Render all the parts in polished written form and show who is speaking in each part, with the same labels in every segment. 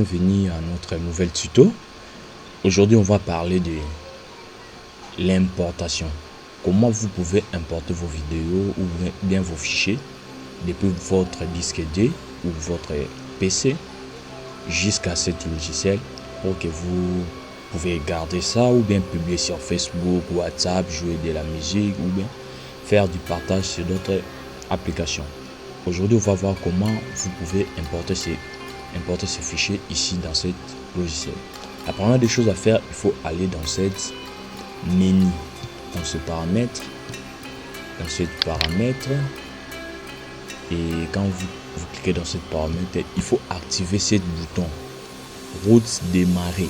Speaker 1: bienvenue à notre nouvel tuto. Aujourd'hui, on va parler de l'importation. Comment vous pouvez importer vos vidéos ou bien vos fichiers depuis votre disque D ou votre PC jusqu'à cet logiciel pour que vous pouvez garder ça ou bien publier sur Facebook, WhatsApp, jouer de la musique ou bien faire du partage sur d'autres applications. Aujourd'hui, on va voir comment vous pouvez importer ces fichiers ici dans ce logiciel. La première des choses à faire, il faut aller dans cette menu, dans ce paramètre, et quand vous cliquez dans ce paramètre, il faut activer ce bouton route démarrer,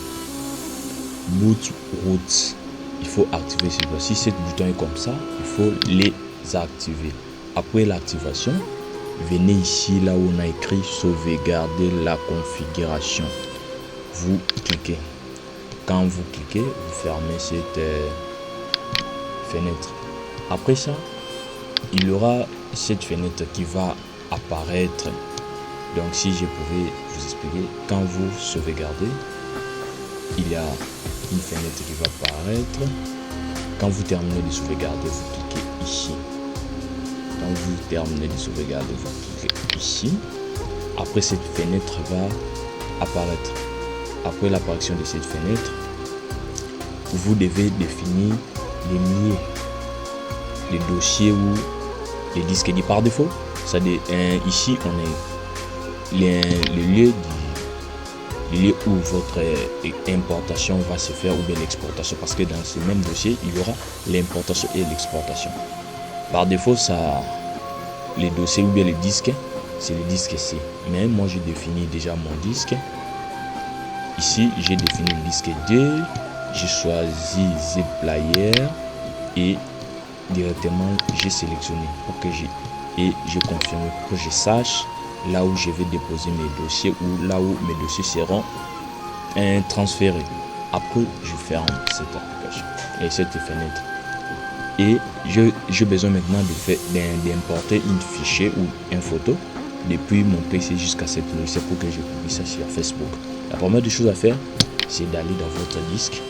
Speaker 1: boot route. Il faut activer ce bouton. Si ce bouton est comme ça, il faut les activer. Après l'activation, venez ici là où on a écrit sauvegarder la configuration. Vous cliquez. Quand vous cliquez, vous fermez cette fenêtre. Après ça, il y aura cette fenêtre qui va apparaître. Donc si je pouvais vous expliquer, quand vous sauvegardez, il y a une fenêtre qui va apparaître. Quand vous terminez de sauvegarder, vous cliquez ici. Quand vous terminez de sauvegarder, vous cliquez ici. Après, cette fenêtre va apparaître. Après l'apparition de cette fenêtre, vous devez définir les liens, les dossiers ou les disques dits par défaut. Ici, on est le lieu où votre importation va se faire ou bien l'exportation, parce que dans ce même dossier, il y aura l'importation et l'exportation. Par défaut, les dossiers ou bien les disques, c'est le disque C. Mais moi, j'ai défini déjà mon disque. Ici, j'ai défini le disque D. J'ai choisi Zip Player et directement, j'ai sélectionné pour que j'ai confirmé pour que je sache là où je vais déposer mes dossiers ou là où mes dossiers seront transférés. Après, je ferme cette application et cette fenêtre. Et j'ai besoin maintenant d'importer une fichier ou une photo depuis mon PC jusqu'à cette logiciel pour que je publie ça sur Facebook. La première des choses à faire, c'est d'aller dans votre disque,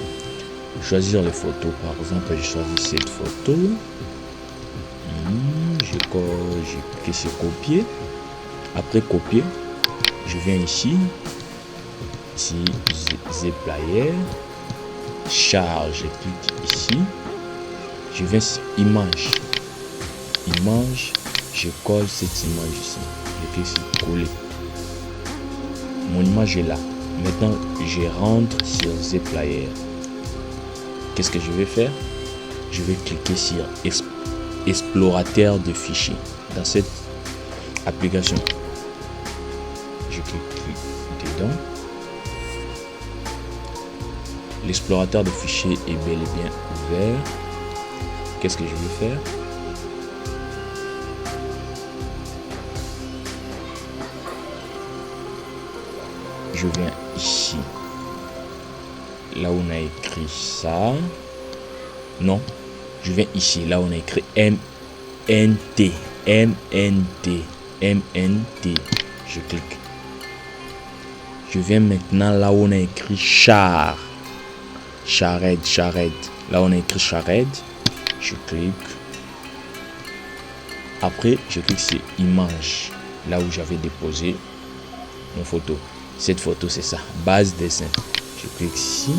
Speaker 1: choisir les photos. Par exemple, j'ai choisi cette photo. J'ai cliqué sur copier. Après copier, je viens ici, Zip Player, charge, je clique ici. Je viens sur image, je colle cette image ici, je clique sur coller. Mon image est là. Maintenant, je rentre sur Zip Player. Qu'est-ce que je vais faire? Je vais cliquer sur explorateur de fichiers dans cette application. Je clique dedans. L'explorateur de fichiers est bel et bien ouvert. Qu'est-ce que je vais faire? Je viens ici, là où on a écrit ça. Non, je viens ici, là où on a écrit MNT. Je clique. Je viens maintenant là où on a écrit charrette. Là où on a écrit charrette. Je clique. Après, je clique sur image, là où j'avais déposé mon photo. Cette photo, c'est ça, base dessin. Je clique ici.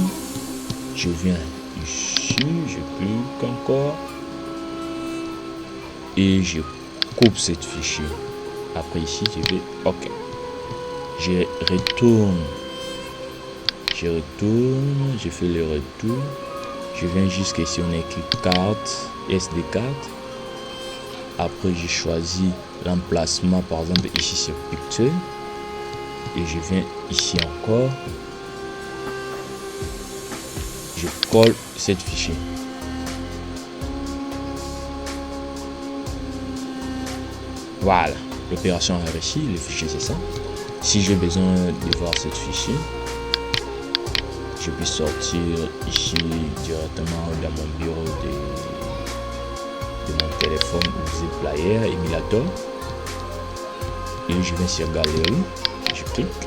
Speaker 1: Je viens ici. Je clique encore. Et je coupe cette fichier. Après ici, je vais OK. Je retourne. Je fais le retour. Je viens jusqu'ici, on a écrit carte, SD carte. Après, j'ai choisi l'emplacement, par exemple, ici sur Picture. Et je viens ici encore. Je colle cette fichier. Voilà, l'opération a réussi. Le fichier, c'est ça. Si j'ai besoin de voir cette fichier, je peux sortir ici directement dans mon bureau de mon téléphone ou Zip Player, émulateur. Et je viens sur Galerie. Je clique.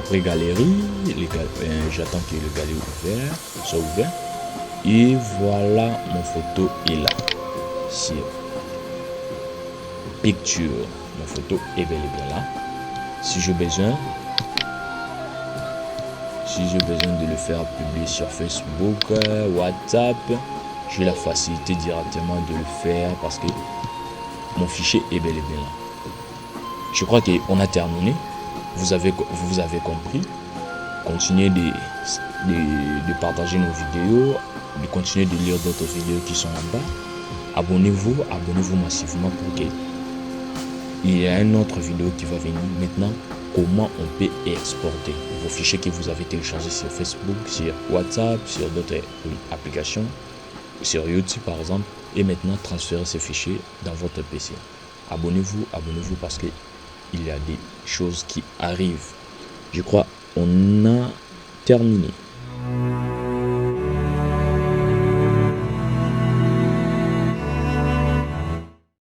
Speaker 1: Après galerie, j'attends que le galerie soit ouvert. Et voilà, mon photo est là. Sur picture, mon photo est bel et bien là. Si j'ai besoin de le faire publier sur Facebook, WhatsApp, j'ai la facilité directement de le faire parce que mon fichier est bel et bien là. Je crois qu'on a terminé. Vous avez compris. Continuez de partager nos vidéos, de continuer de lire d'autres vidéos qui sont en bas. Abonnez-vous massivement pour que il y a une autre vidéo qui va venir maintenant. Comment on peut exporter vos fichiers que vous avez téléchargés sur Facebook, sur WhatsApp, sur d'autres applications, sur YouTube par exemple, et maintenant transférer ces fichiers dans votre PC. Abonnez-vous parce que il y a des choses qui arrivent. Je crois on a terminé.